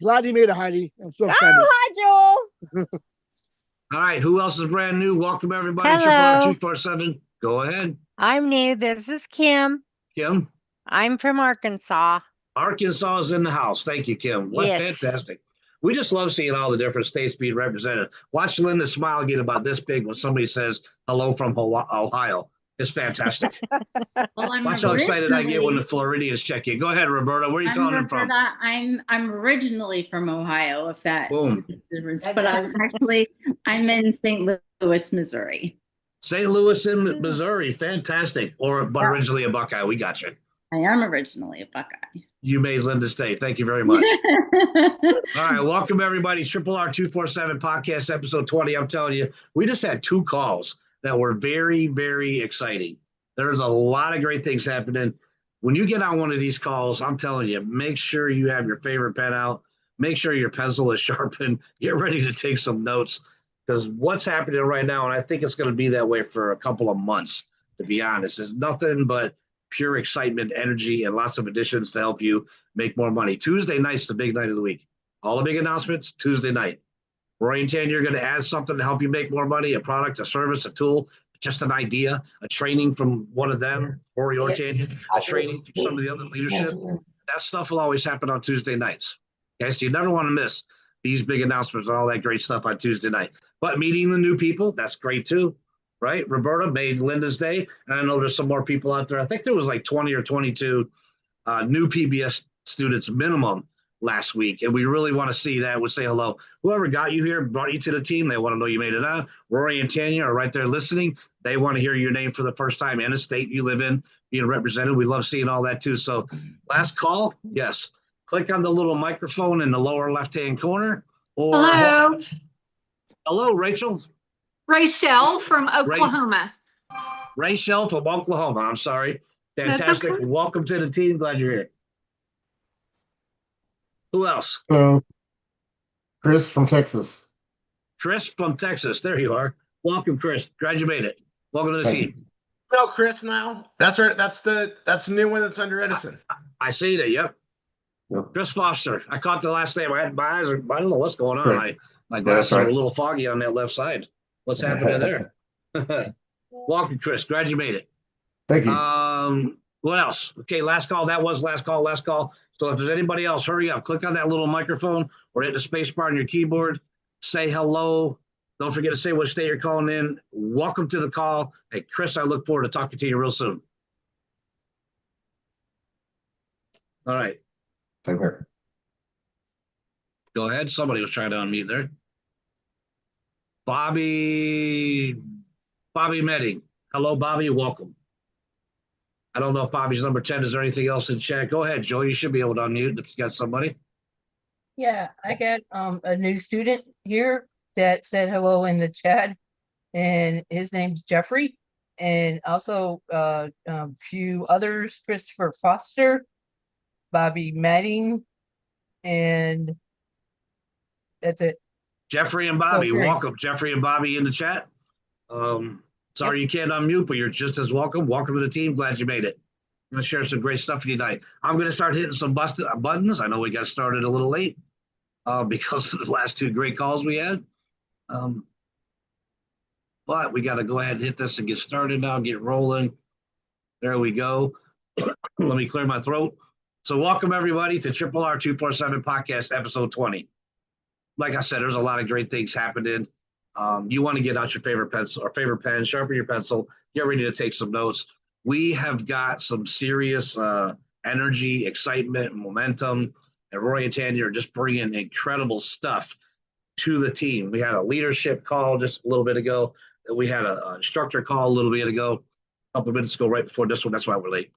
glad you made it, Heidi. I'm so excited. Oh, hi, Joel. All right, who else is brand new? Welcome everybody. Hello. 247. Go ahead, I'm new. This is Kim. Kim. I'm from Arkansas. Arkansas is in the house. Thank you, Kim. What Yes. fantastic. We just love seeing all the different states being represented. Watch Linda smile get about this big when somebody says hello from Ohio. It's fantastic. Well, I'm Watch how excited I get when the originally Floridians check in. Go ahead, Roberta. Where are you calling in from? Roberta. I'm originally from Ohio, if that Boom. makes a difference. But I'm in St. Louis, Missouri. St. Louis in Missouri. Fantastic. But originally a Buckeye. We got you. I am originally a Buckeye. You made Linda's day. Thank you very much. All right. Welcome, everybody. RRR247 podcast, episode 20. I'm telling you, we just had 2 calls that were very, very exciting. There's a lot of great things happening. When you get on one of these calls, I'm telling you, make sure you have your favorite pen out. Make sure your pencil is sharpened. Get ready to take some notes, because what's happening right now, and I think it's going to be that way for a couple of months, to be honest, is nothing but pure excitement, energy, and lots of additions to help you make more money. Tuesday night's the big night of the week. All the big announcements, Tuesday night. Roy and Tan, you're going to add something to help you make more money, a product, a service, a tool, just an idea, a training from one of them, Rory or Tanya, a training from some of the other leadership. That stuff will always happen on Tuesday nights. Okay, so you never want to miss these big announcements and all that great stuff on Tuesday night. But meeting the new people, that's great too, right? Roberta made Linda's day, and I know there's some more people out there. I think there was like 20 or 22 new PBS students minimum last week, and we really want to see that. We'll say hello. Whoever got you here, brought you to the team, they want to know you made it on. Rory and Tanya are right there listening. They want to hear your name for the first time in a state you live in, being represented. We love seeing all that too. So last call, yes. Click on the little microphone in the lower left-hand corner. Or hello. Hello, Rachel. Rachel from Oklahoma. Rachel from Oklahoma. I'm sorry. Fantastic. Okay. Welcome to the team. Glad you're here. Who else? Hello. Chris from Texas. Chris from Texas. There you are. Welcome, Chris. Glad you made it. Welcome to the team. No, Chris now. That's right. That's the new one that's under Edison. I see that. Yep. Chris Foster. I caught the last name. My eyes are, I don't know what's going on. Right. My glasses are a little foggy on that left side. What's happening there? Welcome, Chris. Glad you made it. Thank you. What else? Okay, last call. That was last call. So if there's anybody else, hurry up. Click on that little microphone or hit the space bar on your keyboard. Say hello. Don't forget to say what state you're calling in. Welcome to the call. Hey, Chris, I look forward to talking to you real soon. All right. Same here. Go ahead. Somebody was trying to unmute there. Bobby Medding. Hello, Bobby. Welcome. I don't know if Bobby's number 10. Is there anything else in chat? Go ahead, Joe. You should be able to unmute if you got somebody. Yeah, I got a new student here that said hello in the chat, and his name's Jeffrey, and also a few others: Christopher Foster, Bobby Madding, and that's it. Jeffrey and Bobby, welcome. Jeffrey and Bobby in the chat. Sorry you can't unmute, but you're just as welcome. Welcome to the team. Glad you made it. I'm going to share some great stuff tonight. I'm going to start hitting some buttons. I know we got started a little late because of the last 2 great calls we had. But we got to go ahead and hit this and get started now, get rolling. There we go. Let me clear my throat. So welcome, everybody, to RRR247 podcast, episode 20. Like I said, there's a lot of great things happening. You want to get out your favorite pencil or favorite pen, sharpen your pencil, get ready to take some notes. We have got some serious energy, excitement, momentum, and Roy and Tanya are just bringing incredible stuff to the team. We had a leadership call just a little bit ago. We had an instructor call a little bit ago, a couple of minutes ago, right before this one. That's why we're late.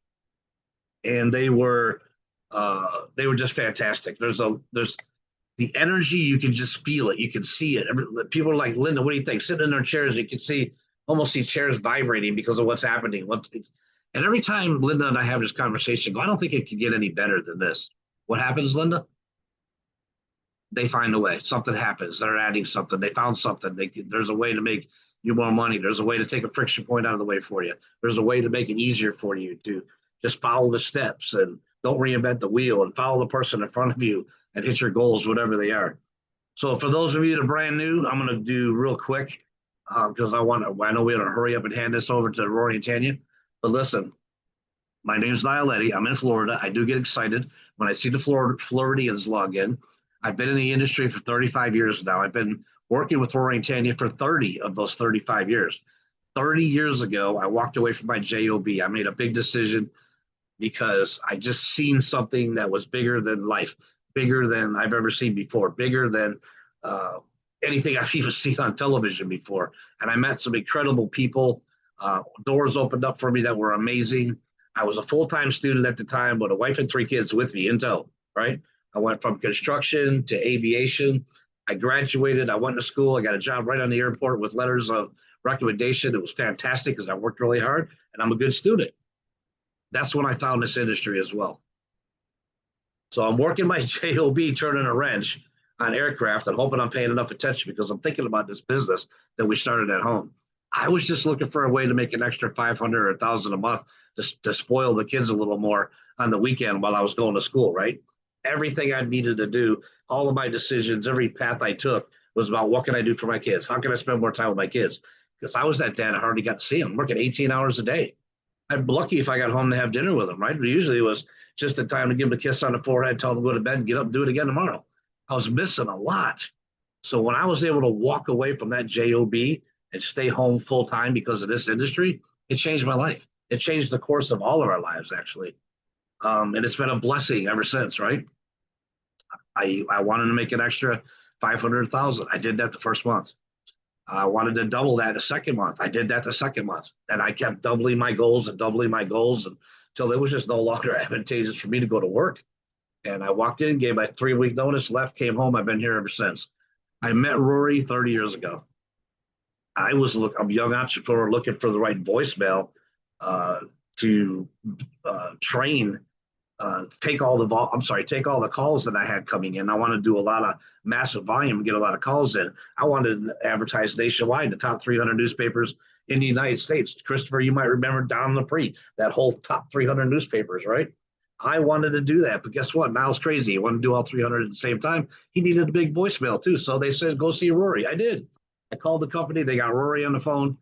And they were just fantastic. There's the energy, you can just feel it. You can see it. People are like, Linda, what do you think? Sitting in their chairs, you can almost see chairs vibrating because of what's happening. And every time Linda and I have this conversation, I don't think it could get any better than this. What happens, Linda? They find a way. Something happens. They're adding something. They found something. There's a way to make you more money. There's a way to take a friction point out of the way for you. There's a way to make it easier for you to just follow the steps and don't reinvent the wheel and follow the person in front of you and hit your goals, whatever they are. So for those of you that are brand new, I'm going to do real quick because I know we have to hurry up and hand this over to Rory and Tanya. But listen, my name's Nialetti. I'm in Florida. I do get excited when I see the Floridians log in. I've been in the industry for 35 years now. I've been working with Rory and Tanya for 30 of those 35 years. 30 years ago, I walked away from my JOB. I made a big decision because I just seen something that was bigger than life, bigger than I've ever seen before, bigger than anything I've even seen on television before. And I met some incredible people. Doors opened up for me that were amazing. I was a full-time student at the time, but a wife and 3 kids with me in tow, right? I went from construction to aviation. I graduated. I went to school. I got a job right on the airport with letters of recommendation. It was fantastic because I worked really hard and I'm a good student. That's when I found this industry as well. So I'm working my JOB, turning a wrench on aircraft and hoping I'm paying enough attention because I'm thinking about this business that we started at home. I was just looking for a way to make an extra 500 or 1,000 a month to spoil the kids a little more on the weekend while I was going to school, right? Everything I needed to do, all of my decisions, every path I took was about what can I do for my kids? How can I spend more time with my kids? Because I was that dad, I hardly got to see them. I'm working 18 hours a day. I'm lucky if I got home to have dinner with them, right? But usually it was just a time to give them a kiss on the forehead, tell them to go to bed, and get up and do it again tomorrow. I was missing a lot. So when I was able to walk away from that JOB and stay home full time because of this industry, it changed my life. It changed the course of all of our lives, actually. And it's been a blessing ever since, right? I wanted to make an extra 500,000. I did that the first month. I wanted to double that the second month. I did that the second month. And I kept doubling my goals until it was just no longer advantageous for me to go to work. And I walked in, gave my 3-week notice, left, came home. I've been here ever since. I met Rory 30 years ago. I'm a young entrepreneur looking for the right voicemail to train, take all the calls that I had coming in. I want to do a lot of massive volume and get a lot of calls in. I wanted to advertise nationwide, the top 300 newspapers in the United States. Christopher, you might remember Don Lepre, that whole top 300 newspapers, right? I wanted to do that, but guess what? Niall's crazy. He wanted to do all 300 at the same time. He needed a big voicemail too. So they said, go see Rory. I did. I called the company. They got Rory on the phone.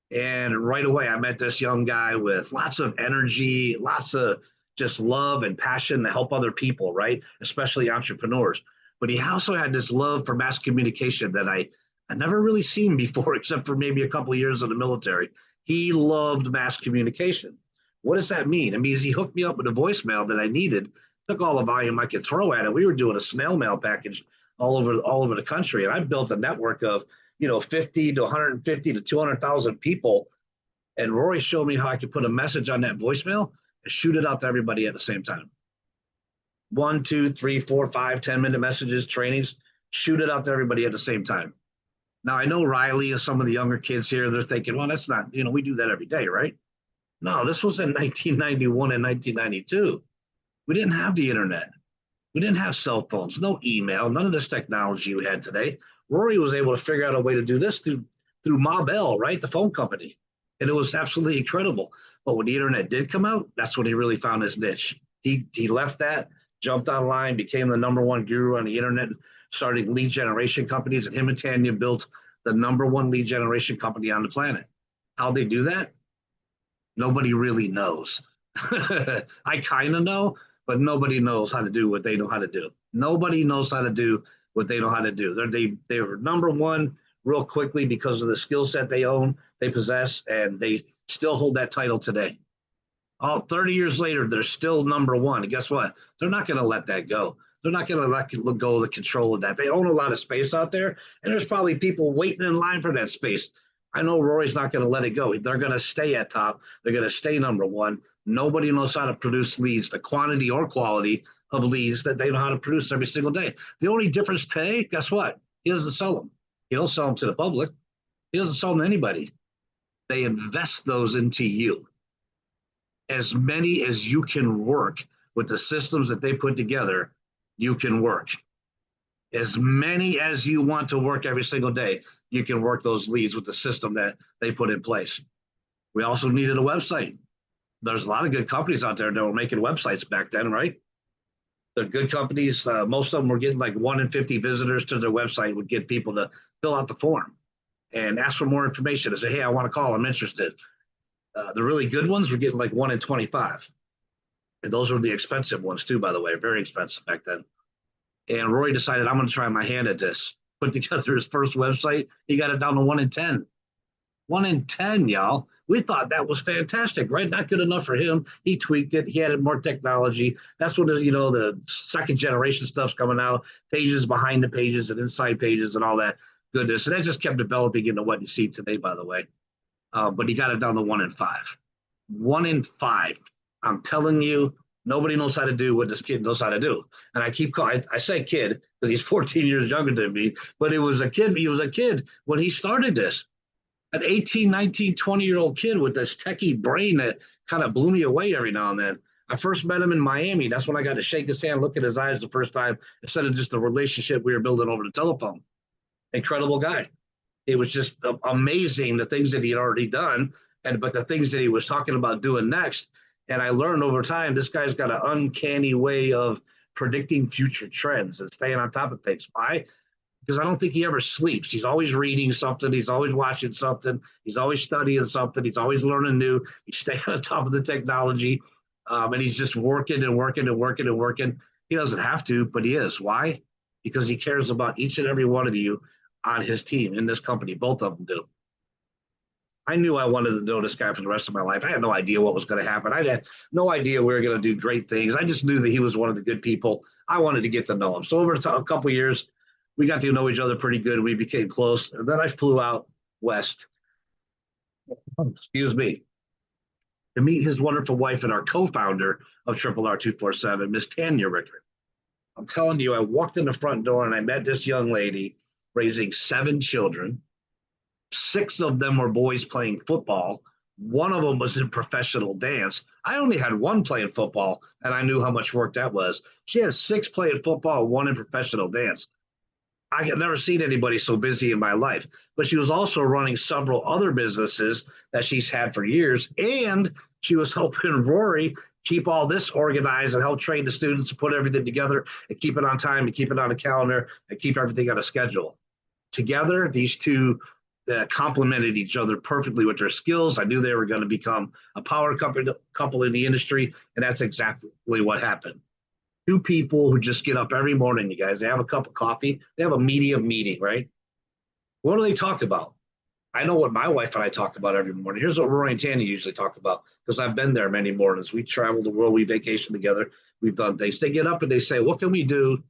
And right away, I met this young guy with lots of energy, lots of just love and passion to help other people, right? Especially entrepreneurs. But he also had this love for mass communication that I never really seen before, except for maybe a couple of years in the military. He loved mass communication. What does that mean? It means he hooked me up with a voicemail that I needed, took all the volume I could throw at it. We were doing a snail mail package all over the country. And I built a network of, 50 to 150 to 200,000 people. And Rory showed me how I could put a message on that voicemail and shoot it out to everybody at the same time. 1, 2, 3, 4, 5, 10-minute messages, trainings, shoot it out to everybody at the same time. Now, I know Riley and some of the younger kids here, they're thinking, well, that's not, we do that every day, right? No, this was in 1991 and 1992. We didn't have the internet. We didn't have cell phones, no email, none of this technology we had today. Rory was able to figure out a way to do this through Ma Bell, right? The phone company. And it was absolutely incredible. But when the internet did come out, that's when he really found his niche. He left that, jumped online, became the #1 guru on the internet, started lead generation companies, and him and Tanya built the #1 lead generation company on the planet. How they do that? Nobody really knows. I kind of know, but nobody knows how to do what they know how to do. Nobody knows how to do what they know how to do. They were #1 real quickly because of the skill set they possess, and they still hold that title today. 30 years later, they're still #1. And guess what? They're not going to let that go. They're not going to let go of the control of that. They own a lot of space out there, and there's probably people waiting in line for that space. I know Rory's not going to let it go. They're going to stay at top. They're going to stay #1. Nobody knows how to produce leads, the quantity or quality of leads that they know how to produce every single day. The only difference today, guess what? He doesn't sell them. He don't sell them to the public. He doesn't sell them to anybody. They invest those into you. As many as you can work with the systems that they put together, you can work. As many as you want to work every single day, you can work those leads with the system that they put in place. We also needed a website. There's a lot of good companies out there that were making websites back then, right? They're good companies. Most of them were getting like 1 in 50 visitors to their website would get people to fill out the form and ask for more information and say, hey, I want to call, I'm interested. The really good ones were getting like 1 in 25. And those were the expensive ones too, by the way, very expensive back then. And Rory decided, I'm going to try my hand at this. Put together his first website. He got it down to 1 in 10. 1 in 10, y'all. We thought that was fantastic, right? Not good enough for him. He tweaked it. He added more technology. That's what, the second generation stuff's coming out. Pages behind the pages and inside pages and all that goodness. And that just kept developing into what you see today, by the way. But he got it down to 1 in 5. 1 in 5. I'm telling you, nobody knows how to do what this kid knows how to do. And I keep calling, I say kid because he's 14 years younger than me, but it was a kid. He was a kid when he started this. An 18, 19, 20-year-old kid with this techie brain that kind of blew me away every now and then. I first met him in Miami. That's when I got to shake his hand, look at his eyes the first time, instead of just the relationship we were building over the telephone. Incredible guy. It was just amazing the things that he had already done, but the things that he was talking about doing next. And I learned over time, this guy's got an uncanny way of predicting future trends and staying on top of things. Why? Because I don't think he ever sleeps. He's always reading something. He's always watching something. He's always studying something. He's always learning new. He's staying on top of the technology. And he's just working and working and working and working. He doesn't have to, but he is. Why? Because he cares about each and every one of you on his team in this company. Both of them do. I knew I wanted to know this guy for the rest of my life. I had no idea what was going to happen. I had no idea we were going to do great things. I just knew that he was one of the good people. I wanted to get to know him. So over a couple of years, we got to know each other pretty good. We became close. And then I flew out west, excuse me, to meet his wonderful wife and our co-founder of RRR247, Miss Tanya Ricker. I'm telling you, I walked in the front door and I met this young lady raising 7 children. 6 of them were boys playing football. 1 of them was in professional dance. I only had 1 playing football, and I knew how much work that was. She had 6 playing football, 1 in professional dance. I had never seen anybody so busy in my life. But she was also running several other businesses that she's had for years, and she was helping Rory keep all this organized and help train the students to put everything together and keep it on time and keep it on a calendar and keep everything on a schedule. Together, these two complemented each other perfectly with their skills. I knew they were going to become a power couple in the industry, and that's exactly what happened. 2 people who just get up every morning, you guys. They have a cup of coffee. They have a medium meeting, right? What do they talk about? I know what my wife and I talk about every morning. Here's what Rory and Tanya usually talk about, because I've been there many mornings. We travel the world. We vacation together. We've done things. They get up and they say, what can we do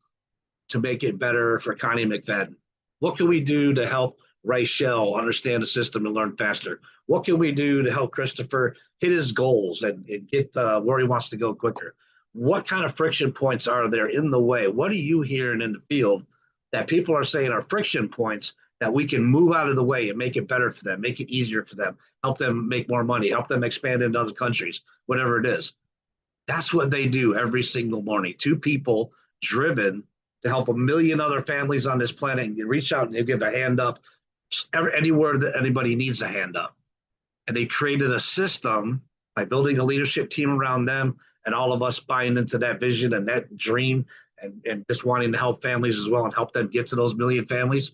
to make it better for Connie McFadden? What can we do to help Rachel understand the system and learn faster? What can we do to help Christopher hit his goals and get where he wants to go quicker? What kind of friction points are there in the way? What are you hearing in the field that people are saying are friction points that we can move out of the way and make it better for them, make it easier for them, help them make more money, help them expand into other countries, whatever it is? That's what they do every single morning. 2 people driven to help 1 million other families on this planet, and they reach out and they give a hand up anywhere that anybody needs a hand up. And they created a system by building a leadership team around them and all of us buying into that vision and that dream and just wanting to help families as well and help them get to those 1 million families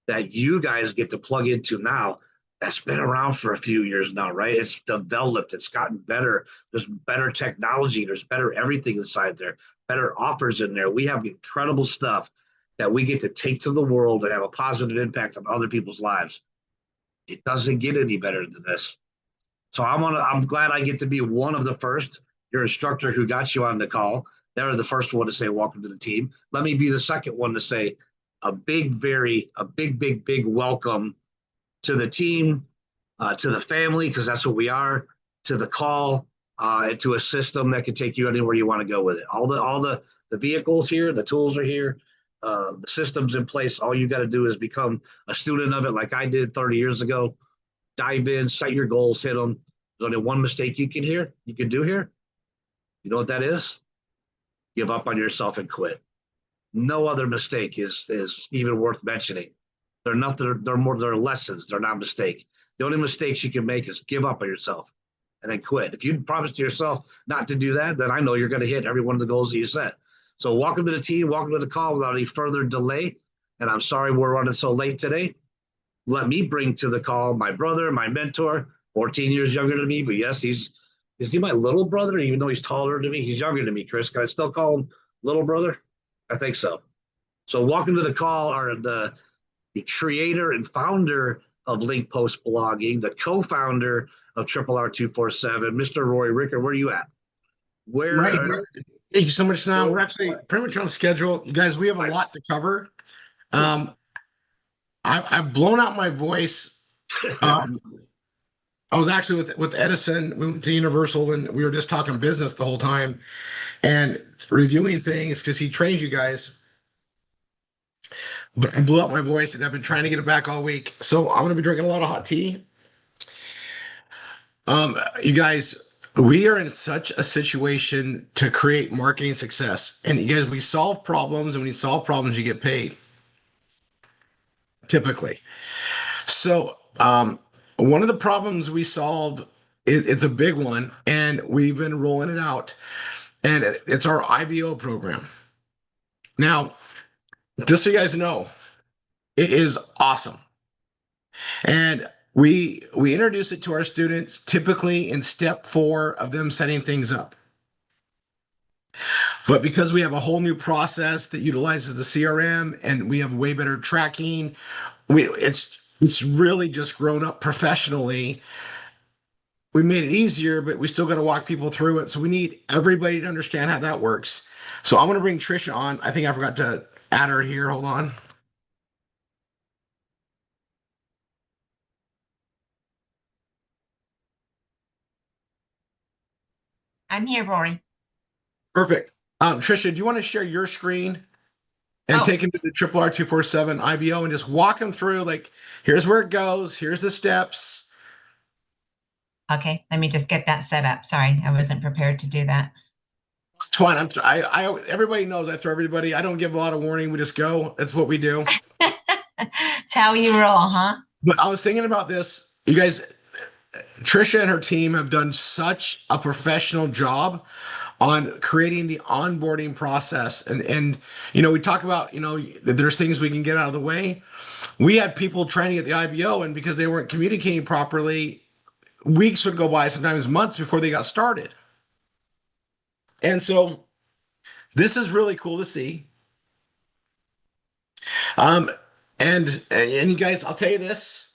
that you guys get to plug into now. That's been around for a few years now, right? It's developed. It's gotten better. There's better technology. There's better everything inside there, better offers in there. We have incredible stuff that we get to take to the world and have a positive impact on other people's lives. It doesn't get any better than this. So I'm glad I get to be one of the first. Your instructor who got you on the call, they're the first one to say, welcome to the team. Let me be the second one to say a big welcome to the team, to the family, because that's what we are, to the call, and to a system that can take you anywhere you want to go with it. All the vehicles here, the tools are here, the system's in place. All you got to do is become a student of it like I did 30 years ago. Dive in, set your goals, hit them. There's only one mistake you can do here. You know what that is? Give up on yourself and quit. No other mistake is even worth mentioning. They're lessons. They're not mistakes. The only mistakes you can make is give up on yourself and then quit. If you promise to yourself not to do that, then I know you're going to hit every one of the goals that you set. So welcome to the team. Welcome to the call without any further delay. And I'm sorry we're running so late today. Let me bring to the call my brother, my mentor, 14 years younger than me. But yes, is he my little brother? Even though he's taller than me, he's younger than me, Chris. Can I still call him little brother? I think so. So welcome to the call, or the creator and founder of Link Post Blogging, the co-founder of RRR247, Mr. Rory Ricker. Where are you at? Right. Thank you so much. Now we're actually pretty much on schedule. You guys, we have a lot to cover. I've blown out my voice. I was actually with Edison. We went to Universal and we were just talking business the whole time and reviewing things because he trains you guys. But I blew out my voice and I've been trying to get it back all week. So I'm going to be drinking a lot of hot tea. You guys, we are in such a situation to create marketing success. And you guys, we solve problems, and when you solve problems, you get paid. Typically. So one of the problems we solve, it's a big one, and we've been rolling it out. And it's our IBO program. Now, just so you guys know, it is awesome. And we introduce it to our students typically in step 4 of them setting things up. But because we have a whole new process that utilizes the CRM and we have way better tracking, it's really just grown up professionally. We made it easier, but we still got to walk people through it. So we need everybody to understand how that works. So I'm going to bring Trisha on. I think I forgot to add her here. Hold on. I'm here, Rory. Perfect. Trisha, do you want to share your screen and take him to the RRR247 IBO and just walk him through, like, here's where it goes, here's the steps. Okay, let me just get that set up. Sorry, I wasn't prepared to do that. It's fine. Everybody knows I throw everybody. I don't give a lot of warning. We just go. That's what we do. It's how you roll, huh? But I was thinking about this. You guys, Trisha and her team have done such a professional job on creating the onboarding process. And we talk about, there's things we can get out of the way. We had people trying to get the IBO, and because they weren't communicating properly, weeks would go by, sometimes months before they got started. And so this is really cool to see. And you guys, I'll tell you this.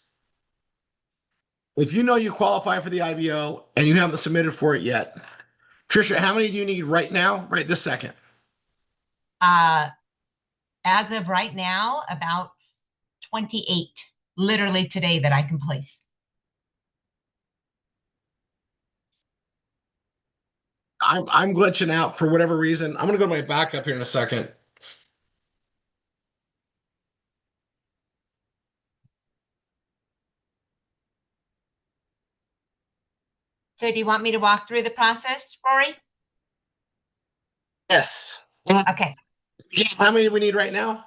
If you know you qualify for the IBO and you haven't submitted for it yet, Trisha, how many do you need right now, right this second? As of right now, about 28, literally today, that I can place. I'm glitching out for whatever reason. I'm going to go to my backup here in a second. So do you want me to walk through the process, Rory? Yes. Okay. How many do we need right now?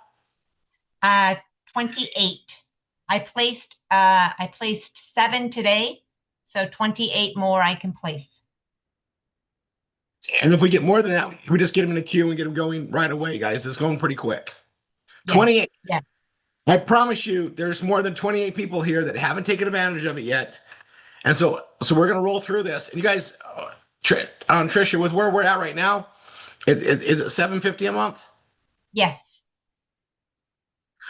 28. I placed 7 today, so 28 more I can place. And if we get more than that, we just get them in the queue and get them going right away, guys. It's going pretty quick. Yes. 28. Yeah. I promise you, there's more than 28 people here that haven't taken advantage of it yet. And so we're going to roll through this. And you guys, Trisha, with where we're at right now, is it $750 a month? Yes.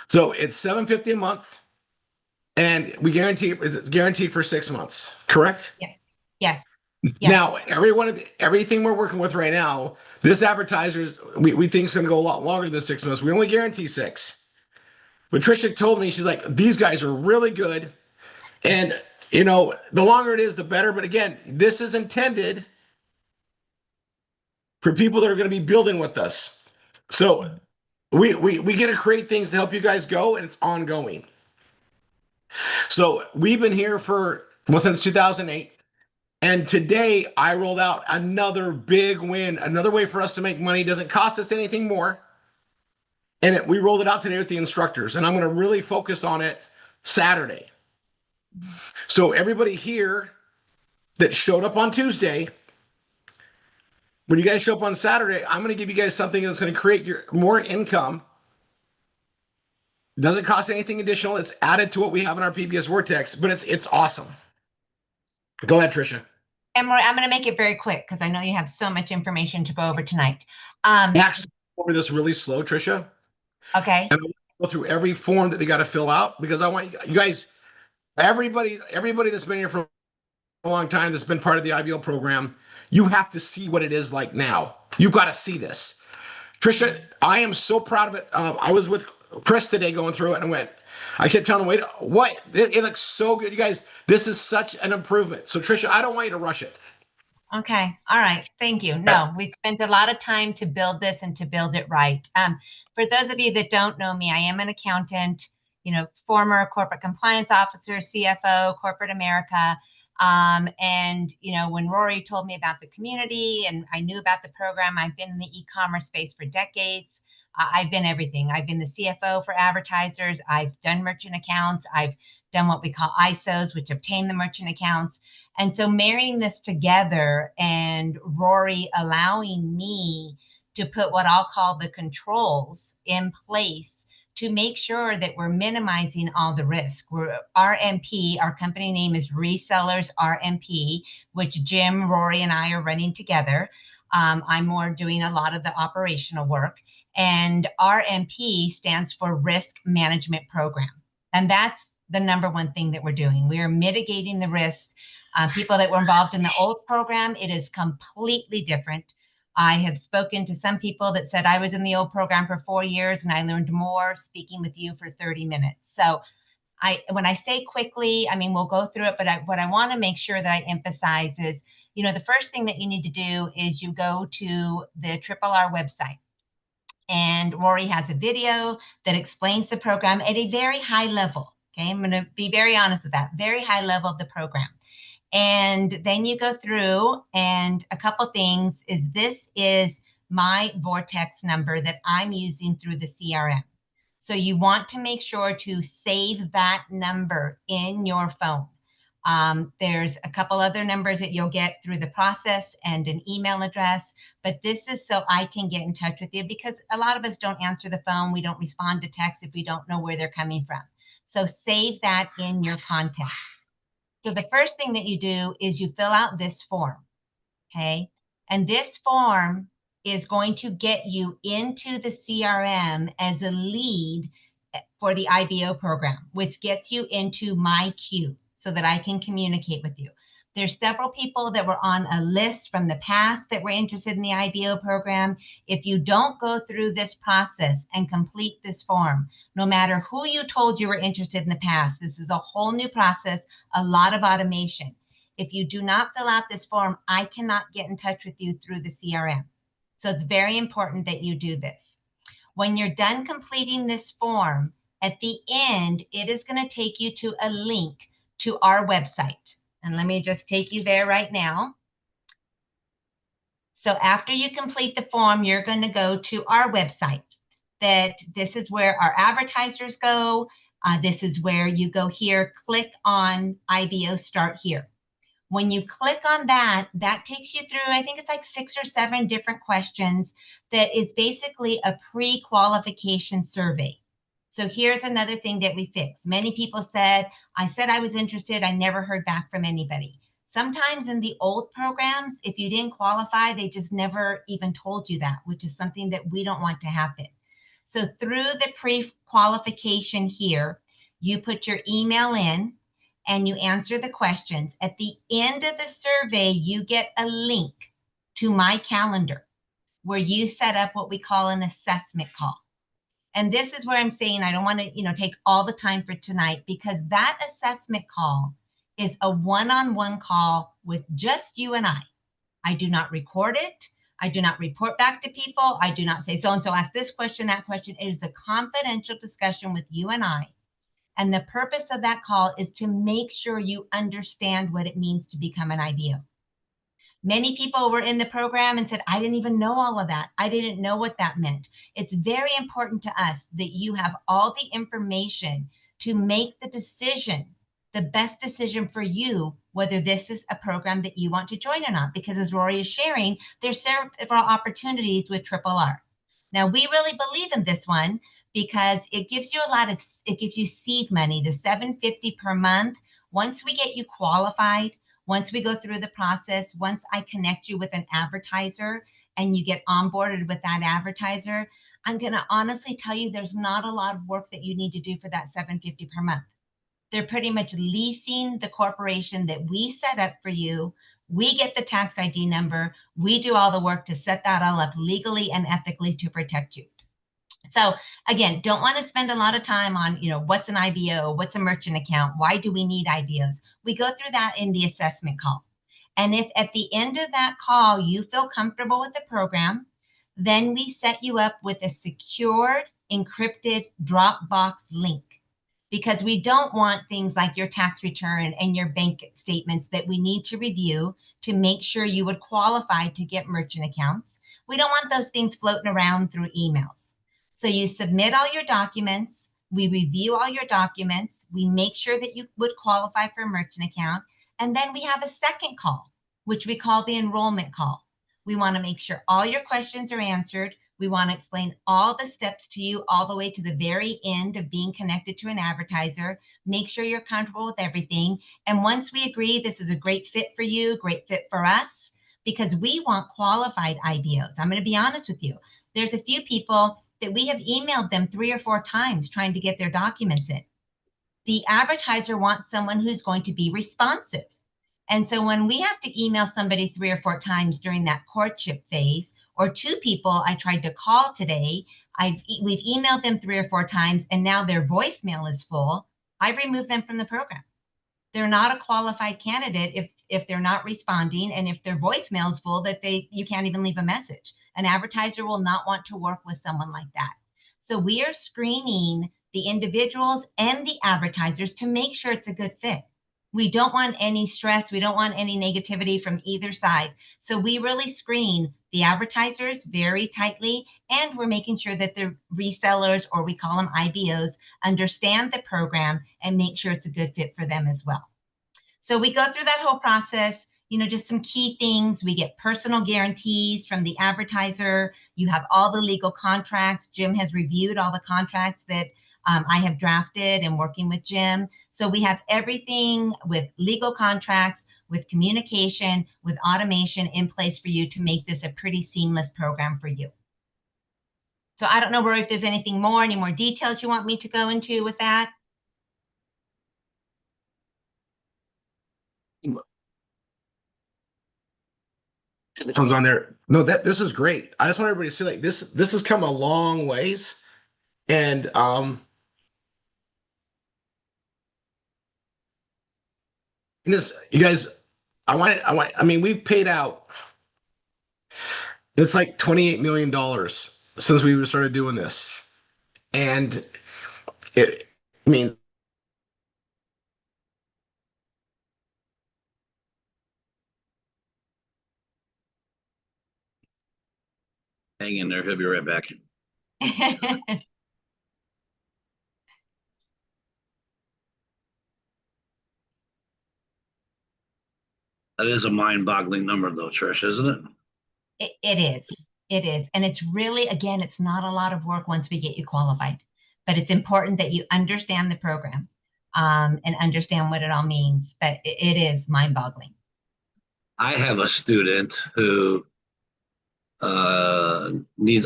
So it's $750 a month, and it's guaranteed for 6 months, correct? Yeah. Yes. Yes. Now, everything we're working with right now, this advertiser, we think is going to go a lot longer than 6 months. We only guarantee 6. But Trisha told me, she's like, these guys are really good. And, the longer it is, the better. But again, this is intended for people that are going to be building with us. So we get to create things to help you guys go, and it's ongoing. So we've been here since 2008. And today I rolled out another big win, another way for us to make money. Doesn't cost us anything more. And we rolled it out today with the instructors, and I'm going to really focus on it Saturday. So everybody here that showed up on Tuesday, when you guys show up on Saturday, I'm going to give you guys something that's going to create your more income. It doesn't cost anything additional. It's added to what we have in our PBS Vortex, but it's awesome. Go ahead, Tricia. And I'm going to make it very quick because I know you have so much information to go over tonight. Actually, over this really slow, Tricia. Okay. And I'll go through every form that they got to fill out because I want you guys, everybody that's been here for a long time, that's been part of the IBO program, you have to see what it is like now. You've got to see this. Tricia, I am so proud of it. I was with Chris today going through it and I kept telling him, wait, what? It looks so good. You guys, this is such an improvement. So Tricia, I don't want you to rush it. Okay. All right. Thank you. No, we've spent a lot of time to build this and to build it right. For those of you that don't know me, I am an accountant, former corporate compliance officer, CFO, corporate America. And when Rory told me about the community and I knew about the program, I've been in the e-commerce space for decades. I've been everything. I've been the CFO for advertisers. I've done merchant accounts. I've done what we call ISOs, which obtain the merchant accounts. And so marrying this together and Rory allowing me to put what I'll call the controls in place to make sure that we're minimizing all the risk. We're RMP, our company name is Resellers RMP, which Jim, Rory, and I are running together. I'm more doing a lot of the operational work. And RMP stands for Risk Management Program. And that's the number one thing that we're doing. We are mitigating the risk. People that were involved in the old program, it is completely different. I have spoken to some people that said I was in the old program for 4 years and I learned more speaking with you for 30 minutes. So when I say quickly, we'll go through it, but what I want to make sure that I emphasize is, the first thing that you need to do is you go to the RRR website. And Rory has a video that explains the program at a very high level. Okay, I'm going to be very honest with that, very high level of the program. And then you go through and a couple things is this is my Vortex number that I'm using through the CRM. So you want to make sure to save that number in your phone. There's a couple other numbers that you'll get through the process and an email address, but this is so I can get in touch with you because a lot of us don't answer the phone. We don't respond to texts if we don't know where they're coming from. So save that in your contacts. So the first thing that you do is you fill out this form, okay? And this form is going to get you into the CRM as a lead for the IBO program, which gets you into my queue so that I can communicate with you. There's several people that were on a list from the past that were interested in the IBO program. If you don't go through this process and complete this form, no matter who you told you were interested in the past, this is a whole new process, a lot of automation. If you do not fill out this form, I cannot get in touch with you through the CRM. So it's very important that you do this. When you're done completing this form, at the end, it is going to take you to a link to our website. And let me just take you there right now. So after you complete the form, you're going to go to our website. This is where our advertisers go. This is where you go here, click on IBO Start Here. When you click on that, that takes you through, I think it's like 6 or 7 different questions that is basically a pre-qualification survey. So here's another thing that we fixed. Many people said I was interested. I never heard back from anybody. Sometimes in the old programs, if you didn't qualify, they just never even told you that, which is something that we don't want to happen. So through the pre-qualification here, you put your email in and you answer the questions. At the end of the survey, you get a link to my calendar where you set up what we call an assessment call. And this is where I'm saying I don't want to, take all the time for tonight because that assessment call is a one-on-one call with just you and I. I do not record it. I do not report back to people. I do not say so-and-so asked this question, that question. It is a confidential discussion with you and I. And the purpose of that call is to make sure you understand what it means to become an IBO. Many people were in the program and said, I didn't even know all of that. I didn't know what that meant. It's very important to us that you have all the information to make the decision, the best decision for you whether this is a program that you want to join or not, because as Rory is sharing, there's several opportunities with RRR. Now, we really believe in this one because it gives you it gives you seed money, the $750 per month. Once we get you qualified, once we go through the process, once I connect you with an advertiser and you get onboarded with that advertiser, I'm going to honestly tell you there's not a lot of work that you need to do for that $750 per month. They're pretty much leasing the corporation that we set up for you. We get the tax ID number. We do all the work to set that all up legally and ethically to protect you. So again, don't want to spend a lot of time on, what's an IBO, what's a merchant account, why do we need IBOs? We go through that in the assessment call. And if at the end of that call, you feel comfortable with the program, then we set you up with a secured, encrypted Dropbox link. Because we don't want things like your tax return and your bank statements that we need to review to make sure you would qualify to get merchant accounts. We don't want those things floating around through emails. So you submit all your documents, we review all your documents, we make sure that you would qualify for a merchant account, and then we have a second call, which we call the enrollment call. We want to make sure all your questions are answered. We want to explain all the steps to you all the way to the very end of being connected to an advertiser. Make sure you're comfortable with everything. And once we agree this is a great fit for you, great fit for us, because we want qualified IBOs. I'm going to be honest with you. There's a few people that we have emailed them 3 or 4 times trying to get their documents in. The advertiser wants someone who's going to be responsive. And so when we have to email somebody 3 or 4 times during that courtship phase, or 2 people I tried to call today, we've emailed them 3 or 4 times, and now their voicemail is full, I've removed them from the program. They're not a qualified candidate if they're not responding, and if their voicemail is full, you can't even leave a message. An advertiser will not want to work with someone like that. So we are screening the individuals and the advertisers to make sure it's a good fit. We don't want any stress. We don't want any negativity from either side. So we really screen the advertisers very tightly, and we're making sure that the resellers, or we call them IBOs, understand the program and make sure it's a good fit for them as well. So we go through that whole process, just some key things. We get personal guarantees from the advertiser. You have all the legal contracts. Jim has reviewed all the contracts that I have drafted and working with Jim. So we have everything with legal contracts, with communication, with automation in place for you to make this a pretty seamless program for you. So I don't know, Rory, if there's any more details you want me to go into with that. It comes on there. No, this is great. I just want everybody to see, like, this has come a long ways. And you guys, I mean, we've paid out, it's like $28 million since we started doing this. And I mean, hang in there. He'll be right back. That is a mind-boggling number, though, Trish, isn't it? It is. It is. And it's really, again, it's not a lot of work once we get you qualified. But it's important that you understand the program and understand what it all means. But it is mind-boggling. I have a student who needs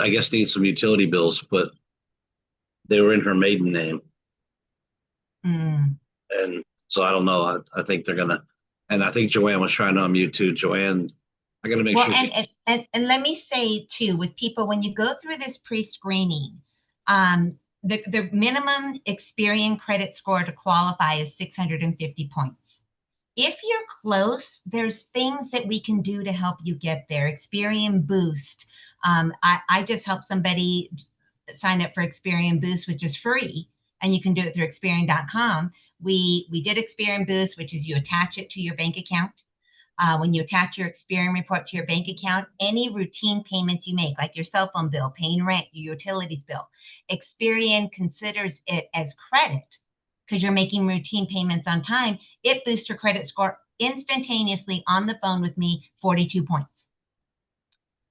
some utility bills, but they were in her maiden name. And so I don't know. I think they're gonna, and I think Joanne was trying to unmute too. Joanne, I gotta make sure. And let me say too, with people, when you go through this pre-screening, the minimum Experian credit score to qualify is 650 points. If you're close, there's things that we can do to help you get there. Experian Boost. I just helped somebody sign up for Experian Boost, which is free, and you can do it through Experian.com. We did Experian Boost, which is you attach it to your bank account. When you attach your Experian report to your bank account, any routine payments you make, like your cell phone bill, paying rent, your utilities bill, Experian considers it as credit because you're making routine payments on time. It boosts your credit score instantaneously on the phone with me 42 points.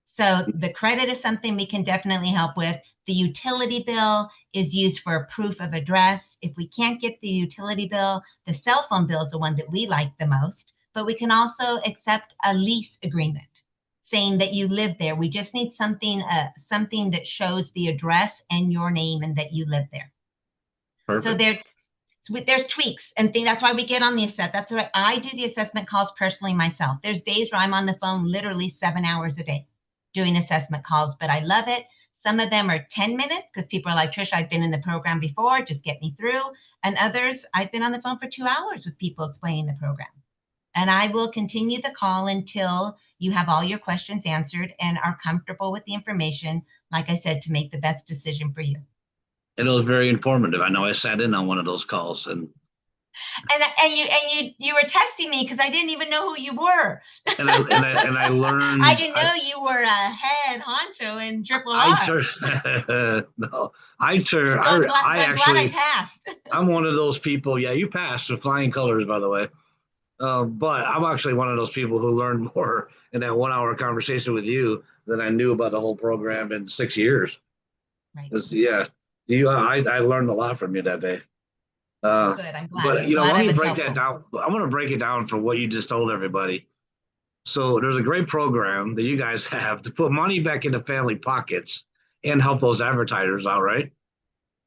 So the credit is something we can definitely help with. The utility bill is used for a proof of address. If we can't get the utility bill, the cell phone bill is the one that we like the most, but we can also accept a lease agreement saying that you live there. We just need something that shows the address and your name and that you live there. Perfect. So there's tweaks and things. That's why we get on the assessment. That's why I do the assessment calls personally myself. There's days where I'm on the phone literally 7 hours a day doing assessment calls, but I love it. Some of them are 10 minutes because people are like, Trish, I've been in the program before, just get me through. And others, I've been on the phone for 2 hours with people explaining the program. And I will continue the call until you have all your questions answered and are comfortable with the information, like I said, to make the best decision for you. And it was very informative. I know I sat in on one of those calls, and you were testing me because I didn't even know who you were. and I learned. I didn't know you were a head honcho in Triple R. I'm glad I passed. I'm one of those people. Yeah, you passed with flying colors, by the way. But I'm actually one of those people who learned more in that 1 hour conversation with you than I knew about the whole program in 6 years. Right. Yeah, I learned a lot from you that day. Good. I'm glad. But I'm glad let me I was break helpful. that down. I want to break it down for what you just told everybody. So there's a great program that you guys have to put money back into family pockets and help those advertisers out, right?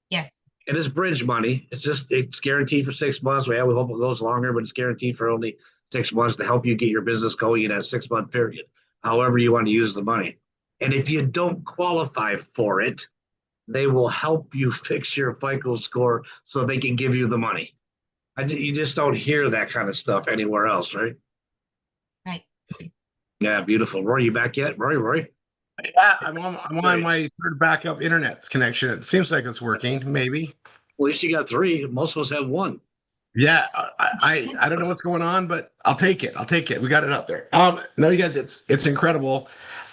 Yes. And it's bridge money. It's guaranteed for 6 months. We hope it goes longer, but it's guaranteed for only 6 months to help you get your business going in that 6 month period, however you want to use the money. And if you don't qualify for it, they will help you fix your FICO score so they can give you the money. You just don't hear that kind of stuff anywhere else, right? Right. Yeah, beautiful. Rory, you back yet? Rory? Yeah, I'm on my third backup internet connection. It seems like it's working, maybe. Well, at least you got 3. Most of us have 1. Yeah, I don't know what's going on, but I'll take it. We got it up there. No, you guys, it's incredible.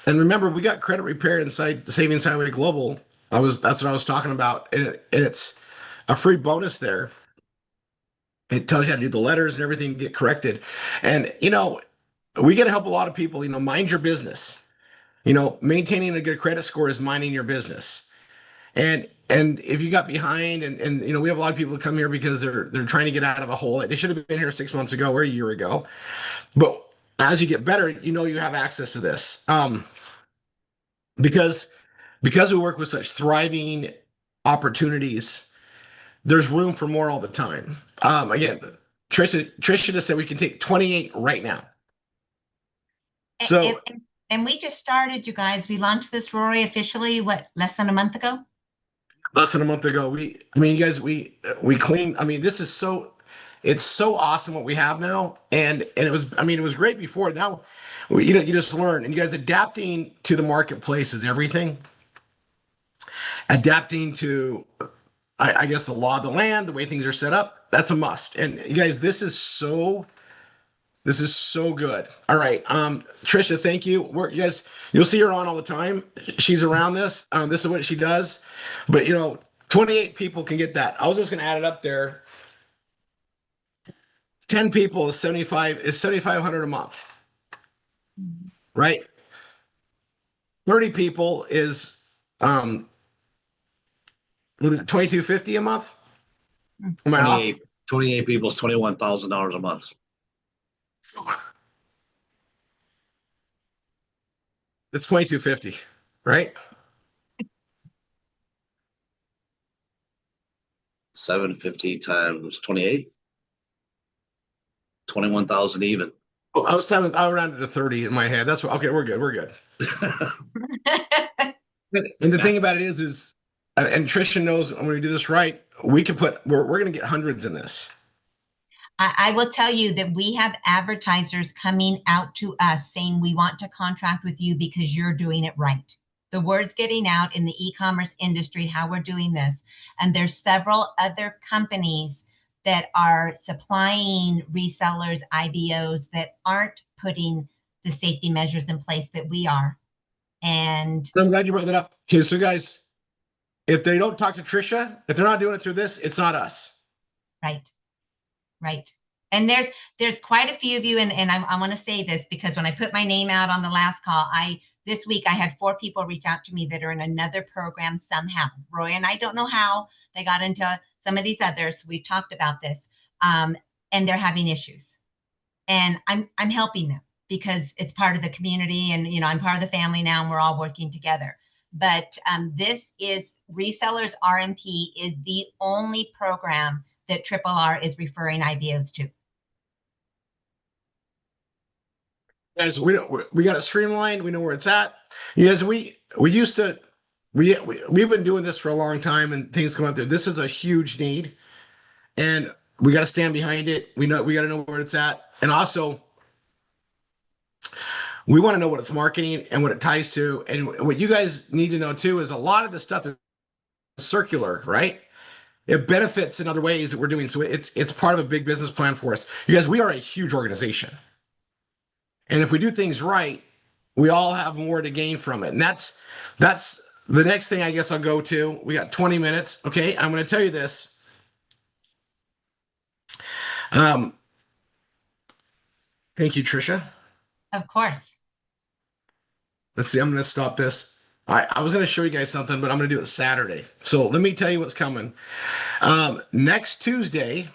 And remember, we got credit repair inside the Savings Highway Global. That's what I was talking about, and it's a free bonus there. It tells you how to do the letters and everything get corrected. And we get to help a lot of people. Mind your business. Maintaining a good credit score is minding your business. And if you got behind and we have a lot of people who come here because they're trying to get out of a hole. They should have been here 6 months ago or a year ago. But as you get better, you have access to this. Because we work with such thriving opportunities, there's room for more all the time. Again, Trisha just said we can take 28 right now. So and we just started, you guys. We launched this, Rory, officially, less than a month ago? Less than a month ago. You guys, we cleaned. This is it's so awesome what we have now. And it was great before. Now, you just learn. And you guys, adapting to the marketplace is everything. Adapting to, I guess, the law of the land, the way things are set up, that's a must. And you guys, this is so good. All right. Trisha, thank you. You'll see her on all the time. She's around this. This is what she does. But 28 people can get that. I was just gonna add it up there. 10 people is 7,500 a month. Right? 30 people is 2,250 a month. Am I off? 28 people is $21,000 a month. It's 2,250, right? 750 times 28. 21,000 even. Oh, I rounded to 30 in my head. That's okay. We're good. And the thing about it is, and Trisha knows when we do this right, we're going to get hundreds in this. I will tell you that we have advertisers coming out to us saying, we want to contract with you because you're doing it right. The word's getting out in the e-commerce industry, how we're doing this. And there's several other companies that are supplying resellers, IBOs that aren't putting the safety measures in place that we are. And I'm glad you brought that up. Okay, so guys, if they don't talk to Trisha, if they're not doing it through this, it's not us. Right. And there's quite a few of you, and I want to say this because when I put my name out on the last call, this week I had 4 people reach out to me that are in another program somehow. Roy and I don't know how they got into some of these others. We've talked about this, and they're having issues, and I'm helping them because it's part of the community, and I'm part of the family now, and we're all working together. But this is Resellers RMP is the only program that RRR is referring IBOs to. Guys, we got it streamlined. We know where it's at. Yes, we've been doing this for a long time, and things come up there. This is a huge need, and we got to stand behind it. We got to know where it's at, and also we want to know what it's marketing and what it ties to. And what you guys need to know too is a lot of the stuff is circular, right? It benefits in other ways that we're doing. So it's part of a big business plan for us. You guys, we are a huge organization. And if we do things right, we all have more to gain from it. And that's the next thing I guess I'll go to. We got 20 minutes. Okay, I'm going to tell you this. Thank you, Trisha. Of course. Let's see. I'm going to stop this. I was going to show you guys something, but I'm going to do it Saturday. So let me tell you what's coming. Next Tuesday,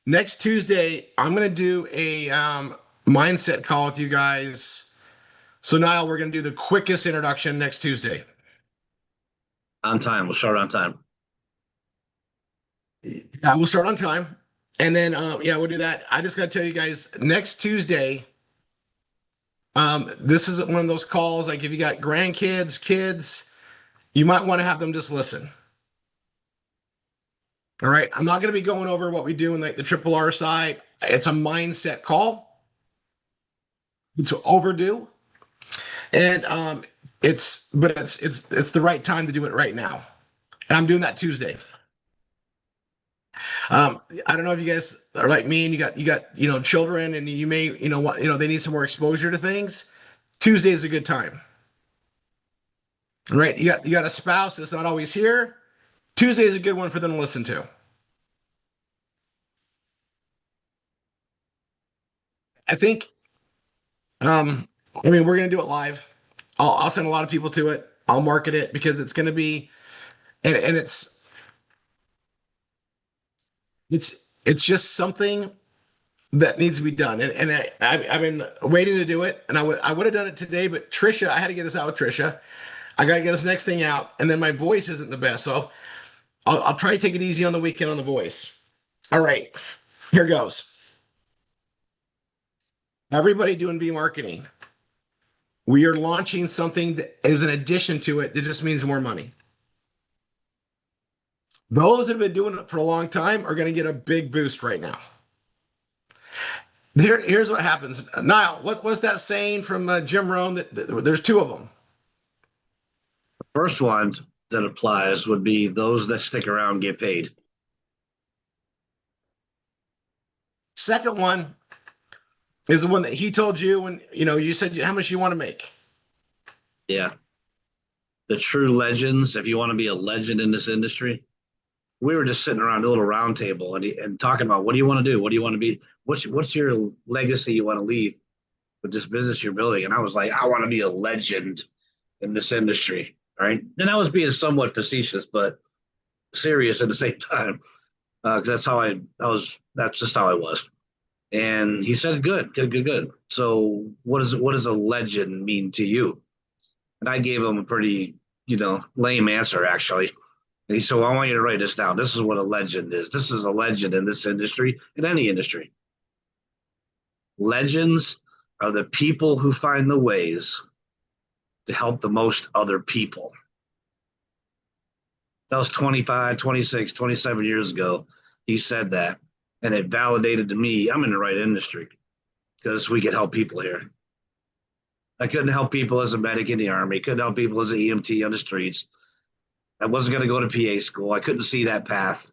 I'm going to do a mindset call with you guys. So Niall, we're going to do the quickest introduction next Tuesday. On time. We'll start on time. We'll start on time. And then, we'll do that. I just got to tell you guys, next Tuesday, this is one of those calls, like if you got grandkids, kids, you might want to have them just listen. All right. I'm not going to be going over what we do in the RRR side. It's a mindset call. It's overdue. And it's the right time to do it right now. And I'm doing that Tuesday. I don't know if you guys are like me and you got children and you may they need some more exposure to things. Tuesday is a good time. Right? You got a spouse that's not always here. Tuesday is a good one for them to listen to. I think we're gonna do it live. I'll send a lot of people to it. I'll market it because it's gonna be and it's just something that needs to be done. And I've been waiting to do it, and I would have done it today, but Trisha, I had to get this out with Trisha. I got to get this next thing out, and then my voice isn't the best, so I'll try to take it easy on the weekend on the voice. All right, here goes. Everybody doing B marketing. We are launching something that is an addition to it that just means more money. Those that have been doing it for a long time are going to get a big boost right now. Here's what happens. Niall, what's that saying from Jim Rohn? That there's 2 of them. The first one that applies would be those that stick around get paid. Second one is the one that he told you when you said how much you want to make. Yeah. The true legends, if you want to be a legend in this industry, we were just sitting around a little round table and talking about what do you want to do? What do you want to be? What's your legacy you want to leave with this business you're building? And I was like, I want to be a legend in this industry. Right. And I was being somewhat facetious, but serious at the same time. Because that's just how I was. And he said, good. So what does a legend mean to you? And I gave him a pretty, lame answer, actually. And he said, well, I want you to write this down. This is what a legend is. This is a legend in this industry, in any industry. Legends are the people who find the ways to help the most other people. That was 25, 26, 27 years ago. He said that. And it validated to me, I'm in the right industry because we could help people here. I couldn't help people as a medic in the Army. Couldn't help people as an EMT on the streets. I wasn't going to go to PA school. I couldn't see that path.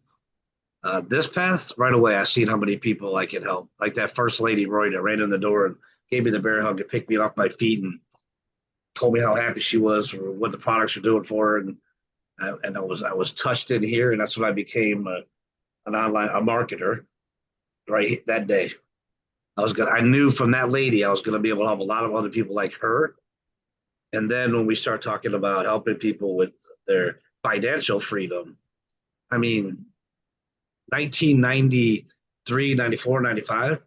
This path, right away, I seen how many people I could help. Like that first lady, Roy, that ran in the door and gave me the bear hug and picked me off my feet and told me how happy she was for what the products are doing for her. And I was touched in here, and that's when I became a marketer, right that day. I knew from that lady I was gonna be able to help a lot of other people like her. And then when we start talking about helping people with their financial freedom, I mean, 1993, 94, 95,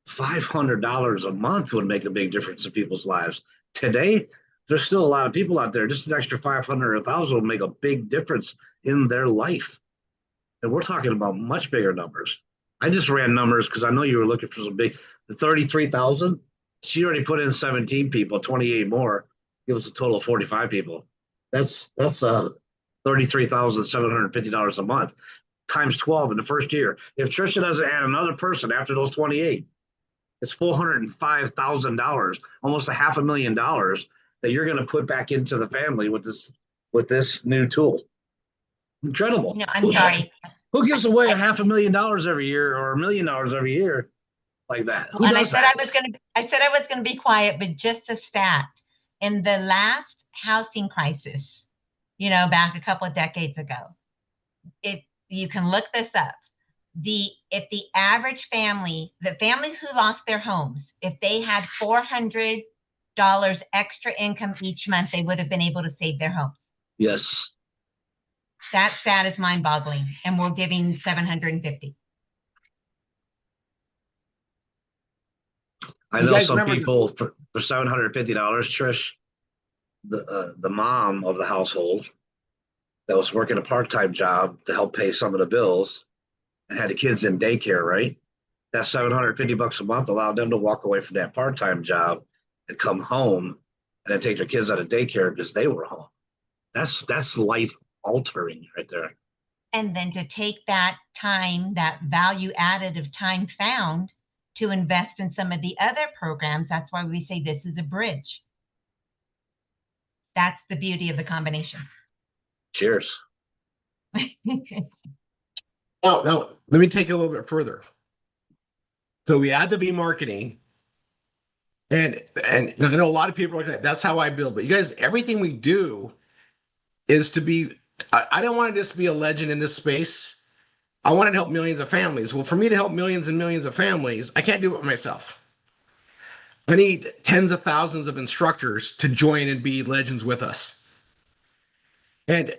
$500 a month would make a big difference in people's lives. Today, there's still a lot of people out there. Just an extra 500 or 1,000 will make a big difference in their life. And we're talking about much bigger numbers. I just ran numbers because I know you were looking for some big. The 33,000. She already put in 17 people, 28 more. Give us a total of 45 people. That's $33,750 a month times 12 in the first year. If Trisha doesn't add another person after those 28, it's $405,000, almost $500,000 that you're going to put back into the family with this new tool. Incredible. I'm sorry. Who gives away $500,000 every year or $1 million every year like that? Who And does I that? I said I was gonna be quiet, but just a stat. In the last housing crisis, back a couple of decades ago, you can look this up. If the average family, the families who lost their homes, if they had $400 extra income each month, they would have been able to save their homes. Yes. That stat is mind-boggling, and we're giving 750. I know some people for $750, Trish, the mom of the household that was working a part-time job to help pay some of the bills and had the kids in daycare, right? That $750 a month allowed them to walk away from that part-time job and come home and then take their kids out of daycare because they were home. That's life altering right there. And then to take that time, that value added of time found, to invest in some of the other programs. That's why we say this is a bridge. That's the beauty of the combination. Cheers. Now, let me take it a little bit further. So we add the V marketing, and I know a lot of people are like, that's how I build. But you guys, everything we do is to be. I don't want to just be a legend in this space. I want to help millions of families. Well, for me to help millions and millions of families, I can't do it myself. I need tens of thousands of instructors to join and be legends with us. And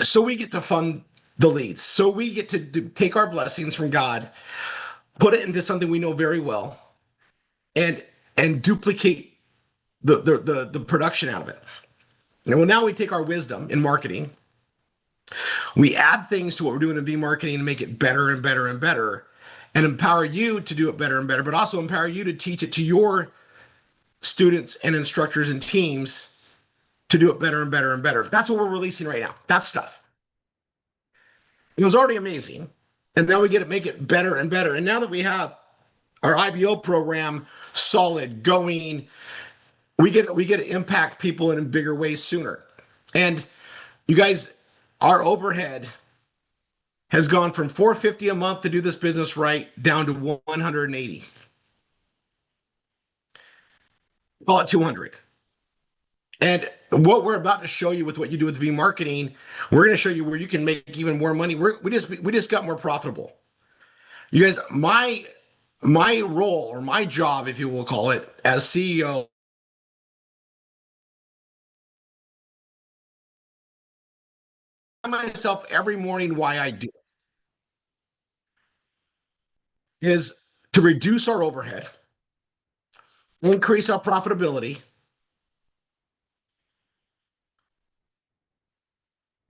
so we get to fund the leads. So we get to take our blessings from God, put it into something we know very well, and duplicate the production out of it. And well, now we take our wisdom in marketing, we add things to what we're doing in V marketing and make it better and better and better, and empower you to do it better and better, but also empower you to teach it to your students and instructors and teams to do it better and better and better. That's what we're releasing right now. That stuff. It was already amazing. And now we get to make it better and better. And now that we have our IBO program solid, going, we get to impact people in bigger ways sooner. And you guys, our overhead has gone from $450 a month to do this business right down to $180. Call it $200. And what we're about to show you with what you do with V marketing, we're going to show you where you can make even more money. We just got more profitable. You guys, my role, or my job, if you will call it, as CEO, I myself every morning why I do it is to reduce our overhead, increase our profitability,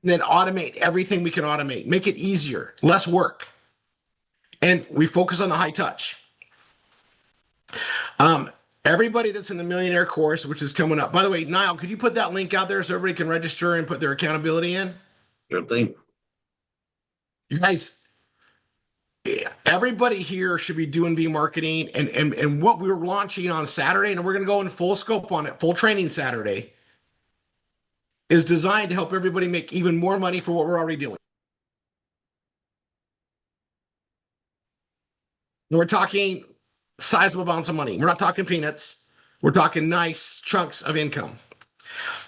and then automate everything we can automate, make it easier, less work. And we focus on the high touch. Everybody that's in the Millionaire course, which is coming up. By the way, Niall, could you put that link out there so everybody can register and put their accountability in? Good thing. You guys, everybody here should be doing V marketing, and what we're launching on Saturday, and we're going to go in full scope on it, full training Saturday, is designed to help everybody make even more money for what we're already doing. And we're talking sizable amounts of money. We're not talking peanuts. We're talking nice chunks of income.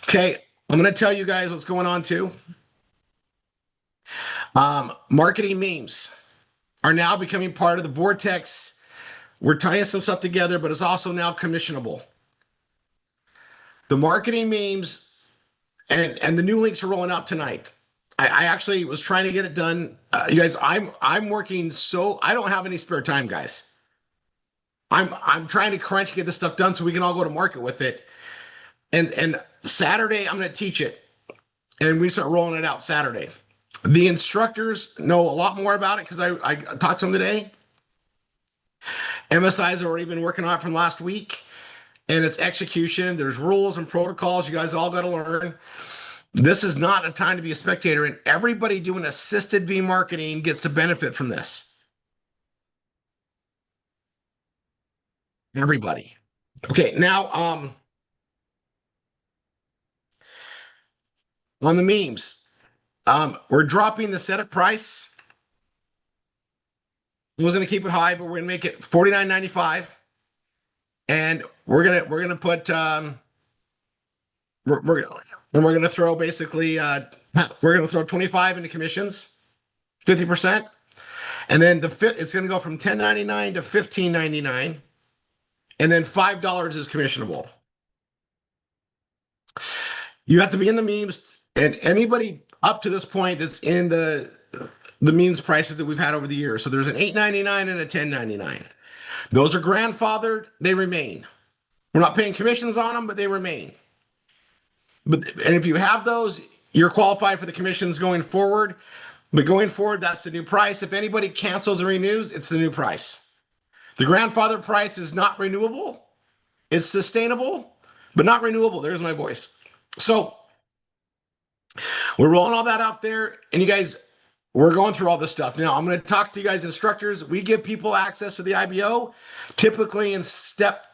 Okay, I'm going to tell you guys what's going on too. Marketing memes are now becoming part of the vortex. We're tying some stuff together, but it's also now commissionable. The marketing memes and the new links are rolling out tonight. I actually was trying to get it done. You guys, I'm working so I don't have any spare time, guys. I'm trying to crunch to get this stuff done so we can all go to market with it. And Saturday I'm going to teach it, and we start rolling it out Saturday. The instructors know a lot more about it because I talked to them today. MSI's already been working on it from last week, and it's execution. There's rules and protocols you guys all got to learn. This is not a time to be a spectator, and everybody doing assisted V marketing gets to benefit from this. Everybody. Okay, now on the memes, we're dropping the setup price. I was going to keep it high, but we're going to make it $49.95, and we're gonna put we're gonna throw basically we're gonna throw 25 into commissions, 50%, and then it's gonna go from $10.99 to $15.99, and then $5 is commissionable. You have to be in the memes, and anybody up to this point that's in the memes prices that we've had over the years. So there's an $8.99 and a $10.99. Those are grandfathered, they remain. We're not paying commissions on them, but they remain. And if you have those, you're qualified for the commissions going forward. But going forward, that's the new price. If anybody cancels or renews, it's the new price. The grandfather price is not renewable. It's sustainable, but not renewable. There's my voice. So we're rolling all that out there. And you guys, we're going through all this stuff. Now, I'm going to talk to you guys instructors. We give people access to the IBO, typically in step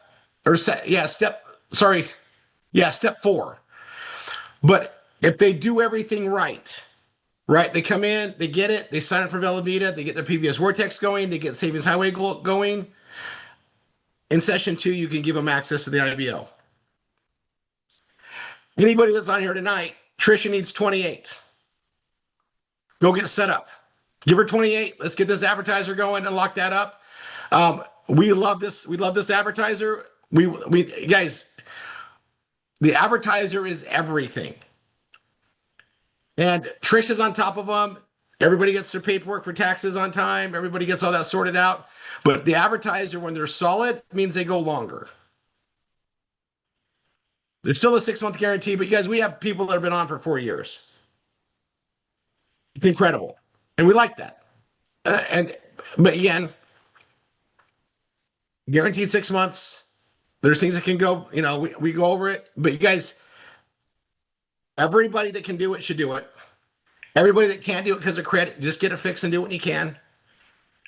4. But if they do everything right, they come in, they get it, they sign up for Velabita, they get their PBS Vortex going, they get Savings Highway going. In session 2, you can give them access to the IBO. Anybody that's on here tonight, Tricia needs 28. Go get set up. Give her 28. Let's get this advertiser going and lock that up. We love this. We love this advertiser. We guys, the advertiser is everything. And Trish is on top of them. Everybody gets their paperwork for taxes on time. Everybody gets all that sorted out. But the advertiser, when they're solid, means they go longer. There's still a 6-month guarantee, but you guys, we have people that have been on for 4 years. It's incredible. And we like that. But again, guaranteed 6 months. There's things that can go, we go over it. But you guys, everybody that can do it should do it. Everybody that can't do it because of credit, just get it fixed and do it when you can.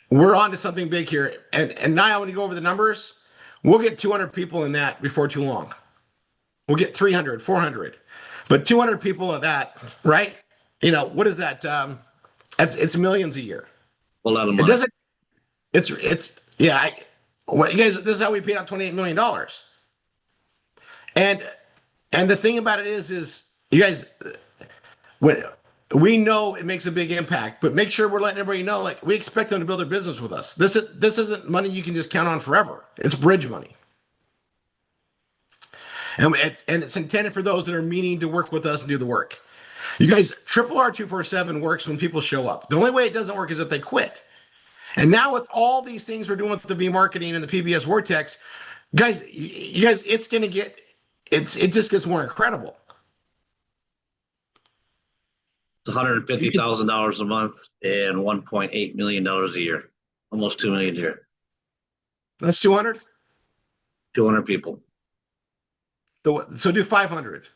We're on to something big here. And now when you go over the numbers, we'll get 200 people in that before too long. We'll get 300, 400. But 200 people of that, right? What is that? It's millions a year. A lot of money. It doesn't, you guys, this is how we paid out $28 million. And the thing about it is you guys, when we know it makes a big impact, but make sure we're letting everybody know, like, we expect them to build their business with us. This isn't money you can just count on forever. It's bridge money. And it's intended for those that are meaning to work with us and do the work. You guys, RRR247 works when people show up. The only way it doesn't work is if they quit. And now with all these things we're doing with the V marketing and the PBS Vortex, guys, you guys, it just gets more incredible. It's $150,000 a month and $1.8 million a year, almost $2 million a year. That's 200. 200 people. So do 500.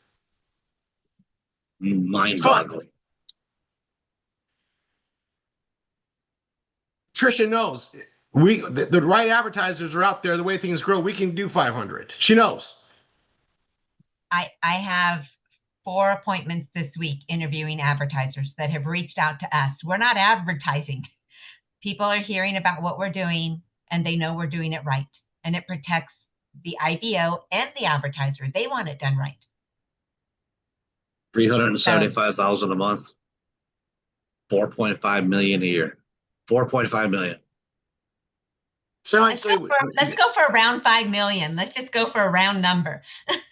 Mind-boggling. Tricia knows the right advertisers are out there. The way things grow, we can do 500. She knows. I have 4 appointments this week interviewing advertisers that have reached out to us. We're not advertising. People are hearing about what we're doing and they know we're doing it right. And it protects the IBO and the advertiser. They want it done right. $375,000 a month. 4.5 million a year. 4.5 million. So I'd Let's say let's go for around 5 million. Let's just go for a round number.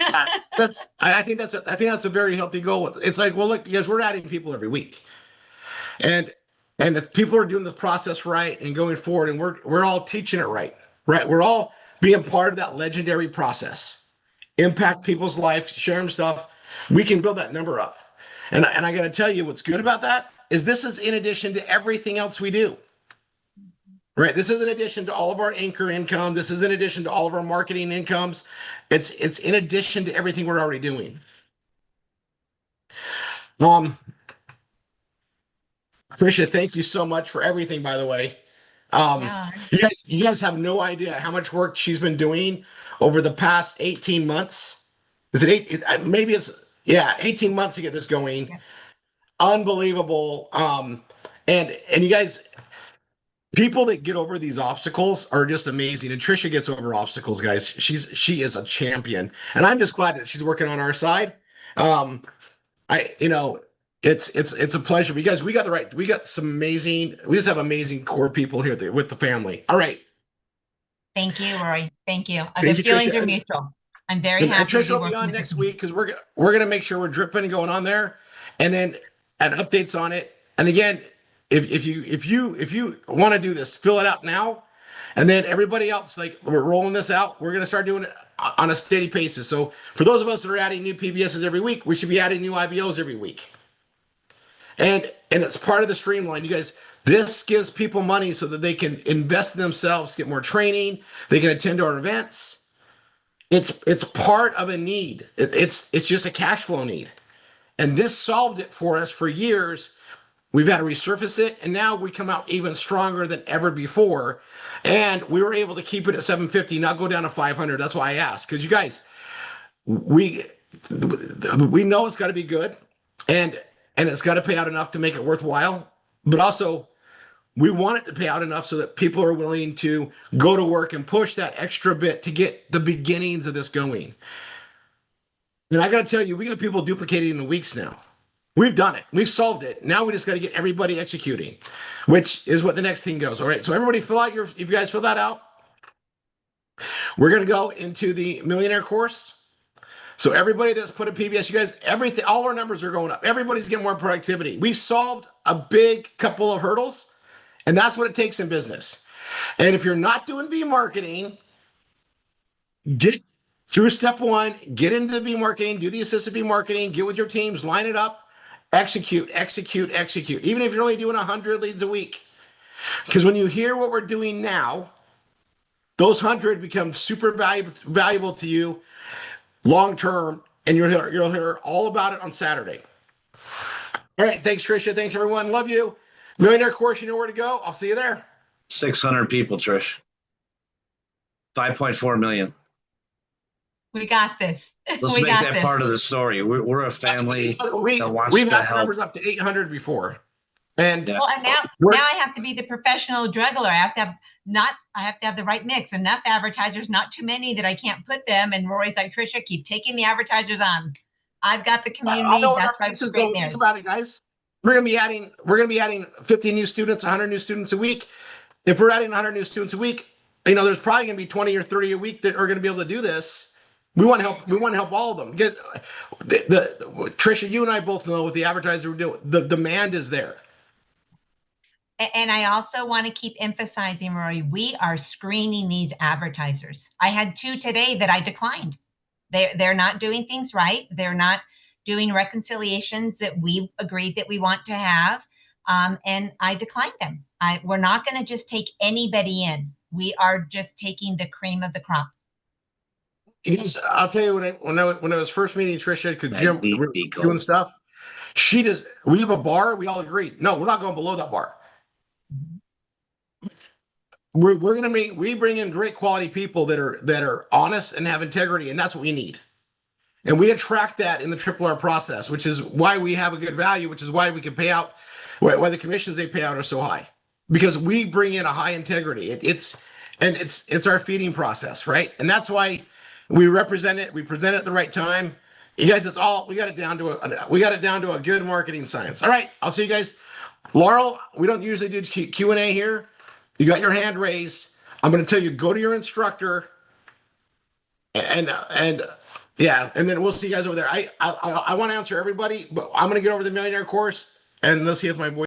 I think that's a very healthy goal. It's like, well, look, because we're adding people every week, and if people are doing the process right and going forward, and we're all teaching it right, we're all being part of that legendary process, impact people's lives, share them stuff. We can build that number up, and I got to tell you, what's good about that is this is in addition to everything else we do. Right. This is in addition to all of our anchor income. This is in addition to all of our marketing incomes. It's in addition to everything we're already doing. Tricia, thank you so much for everything, by the way. Yeah. You guys have no idea how much work she's been doing over the past 18 months. Is it eight? Maybe it's 18 months to get this going. Yeah. Unbelievable. And you guys, people that get over these obstacles are just amazing. And Tricia gets over obstacles, guys. She is a champion, and I'm just glad that she's working on our side. It's a pleasure. Because we got some amazing. We just have amazing core people here with the family. All right. Thank you, Rory. Thank you. Thank The you, feelings Tricia. are mutual. I'm very And happy to Tricia be will be working on with next you. week because we're gonna make sure we're dripping and going on there, and then updates on it. And again, if you want to do this, fill it out now, and then everybody else, like, we're rolling this out. We're gonna start doing it on a steady basis. So for those of us that are adding new PBSs every week, we should be adding new IBOs every week. And it's part of the streamline. You guys, this gives people money so that they can invest in themselves, get more training, they can attend our events. It's part of a need. It's just a cash flow need. And this solved it for us for years. We've had to resurface it, and now we come out even stronger than ever before. And we were able to keep it at 750, not go down to 500. That's why I asked, because you guys, we know it's got to be good, and it's got to pay out enough to make it worthwhile. But also, we want it to pay out enough so that people are willing to go to work and push that extra bit to get the beginnings of this going. And I got to tell you, we got people duplicating in weeks now. We've done it. We've solved it. Now we just got to get everybody executing, which is what the next thing goes. All right. So everybody if you guys fill that out, we're going to go into the millionaire course. So everybody that's put a PBS, you guys, everything, all our numbers are going up. Everybody's getting more productivity. We've solved a big couple of hurdles, and that's what it takes in business. And if you're not doing V marketing, get through step one, get into the V marketing, do the assisted V marketing, get with your teams, line it up, execute. Even if you're only doing 100 leads a week. Because when you hear what we're doing now, those 100 become super valuable to you long term, and you'll hear all about it on Saturday. All right, thanks, Tricia. Thanks, everyone. Love you. Millionaire course, you know where to go. I'll see you there. 600 people, Trish. 5.4 million. We got this. Let's make that part of the story. We're a family that wants We've to had help. numbers up to 800 before. And Well, and now I have to be the professional juggler. I have to have the right mix, enough advertisers, not too many that I can't put them. And Rory's like, Tricia, keep taking the advertisers on. I've got the community. That's why it's a great marriage. Think about it, guys. We're gonna be adding 50 new students, 100 new students a week. If we're adding 100 new students a week, there's probably gonna be 20 or 30 a week that are gonna be able to do this. We want to help. We want to help all of them. Because Tricia, you and I both know with the advertiser we're doing, the demand is there. And I also want to keep emphasizing, Rory, we are screening these advertisers. I had 2 today that I declined. They're not doing things right. They're not doing reconciliations that we agreed that we want to have. And I declined them. We're not going to just take anybody in. We are just taking the cream of the crop. Because I'll tell you, when I was first meeting Tricia, because Jim, we were doing stuff, we have a bar. We all agreed. No, we're not going below that bar. We bring in great quality people that are honest and have integrity, and that's what we need. And we attract that in the RRR process, which is why we have a good value, which is why we can pay out, why the commissions they pay out are so high, because we bring in a high integrity. It's our feeding process, right? And that's why we represent it. We present it at the right time. You guys, we got it down to a good marketing science. All right, I'll see you guys Laurel, we don't usually do Q&A here. You got your hand raised. I'm going to tell you, go to your instructor and yeah, and then we'll see you guys over there. I want to answer everybody, but I'm going to get over the millionaire course and let's see if my voice